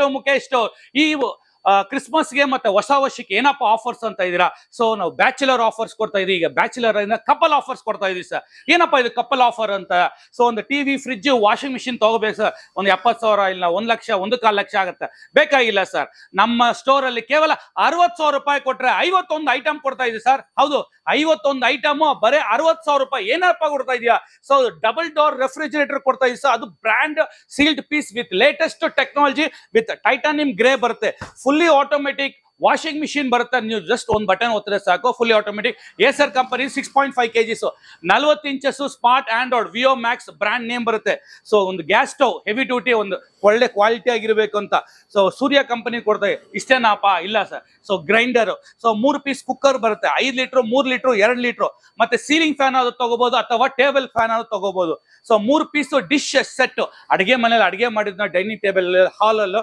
To Mukesh ಈ ಕ್ರಿಸ್ಮಸ್ಗೆ ಮತ್ತೆ ಹೊಸ ವರ್ಷಕ್ಕೆ ಏನಪ್ಪ ಆಫರ್ಸ್ ಅಂತ ಇದೀರಾ? ಸೊ ನಾವು ಬ್ಯಾಚುಲರ್ ಆಫರ್ಸ್ ಕೊಡ್ತಾ ಇದೀವಿ. ಈಗ ಬ್ಯಾಚುಲರ್ ಕಪಲ್ ಆಫರ್ಸ್ ಕೊಡ್ತಾ ಇದೀವಿ ಸರ್. ಏನಪ್ಪಾ ಇದು ಕಪಲ್ ಆಫರ್ ಅಂತ? ಸೊ ಒಂದು ಟಿವಿ, ಫ್ರಿಡ್ಜ್, ವಾಷಿಂಗ್ ಮಿಷಿನ್ ತಗೋಬೇಕು ಸರ್, ಒಂದು 70,000 ಇಲ್ಲ 1 ಲಕ್ಷ, 1.25 ಲಕ್ಷ ಆಗುತ್ತೆ. ಬೇಕಾಗಿಲ್ಲ ಸರ್, ನಮ್ಮ ಸ್ಟೋರ್ ಅಲ್ಲಿ ಕೇವಲ 60,000 ರೂಪಾಯಿ ಕೊಟ್ರೆ 51 ಐಟಮ್ ಕೊಡ್ತಾ ಇದೀವಿ ಸರ್. ಹೌದು, 51 ಐಟಮ್ ಬರೇ 60,000 ರೂಪಾಯಿ. ಏನಪ್ಪ ಕೊಡ್ತಾ ಇದೆಯಾ? ಸೊ ಡಬಲ್ ಡೋರ್ ರೆಫ್ರಿಜರೇಟರ್ ಕೊಡ್ತಾ ಇದೀವಿ ಸರ್. ಅದು brand sealed piece with latest technology with titanium grey ಬರುತ್ತೆ. ಫುಲ್ಲಿ ಆಟೋಮೆಟಿಕ್ ವಾಷಿಂಗ್ ಮಿಷಿನ್ ಬರುತ್ತೆ. ನೀವು ಜಸ್ಟ್ ಒಂದು ಬಟನ್ ಒತ್ತಿದ್ರೆ ಸಾಕು, fully automatic. Acer company 6.5 kgs, 40 inches smart Android ವಿಯೋ ಮ್ಯಾಕ್ಸ್ ಬ್ರಾಂಡ್ ನೇಮ್ ಬರುತ್ತೆ. ಸೊ ಒಂದು ಗ್ಯಾಸ್ ಸ್ಟವ್ ಹೆವಿ ಡ್ಯೂಟಿ, ಒಂದು ಒಳ್ಳೆ ಕ್ವಾಲಿಟಿ ಆಗಿರ್ಬೇಕು ಅಂತ ಸೊ ಸೂರ್ಯ ಕಂಪನಿ ಕೊಡ್ತಾರೆ. ಇಷ್ಟೇನಾಪ? ಇಲ್ಲ sir. So grinder, so 3 piece cooker ಬರುತ್ತೆ, 5 ಲೀಟರ್, 3 ಲೀಟರ್, 2 ಲೀಟರ್. ಮತ್ತೆ ಸೀಲಿಂಗ್ ಫ್ಯಾನ್ ಅದು ತಗೋಬಹುದು ಅಥವಾ ಟೇಬಲ್ ಫ್ಯಾನ್ ಅದು ತಗೋಬಹುದು. ಸೊ 3 ಪೀಸ್ ಡಿಶ್ ಸೆಟ್, ಅಡಿಗೆ ಮನೇಲಿ ಅಡಿಗೆ ಮಾಡಿದ್ನ ಡೈನಿಂಗ್ ಟೇಬಲ್ ಹಾಲ್ ಅಲ್ಲೂ